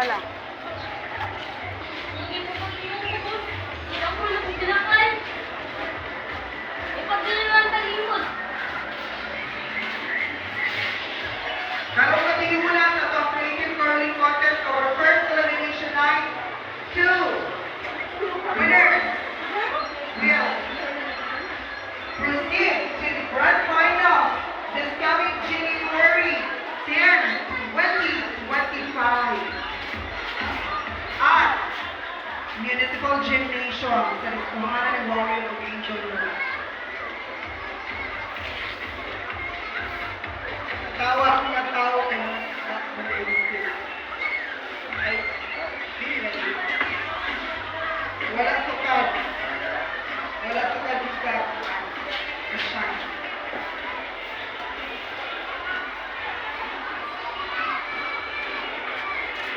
pala. Kalong natingin mula sa top creative curling contest our first elimination night. 2 winners will proceed to the grand final this coming January 10, 2025 at Municipal Gymnasium sa Eskwelahan ng Warrior of Angel Road.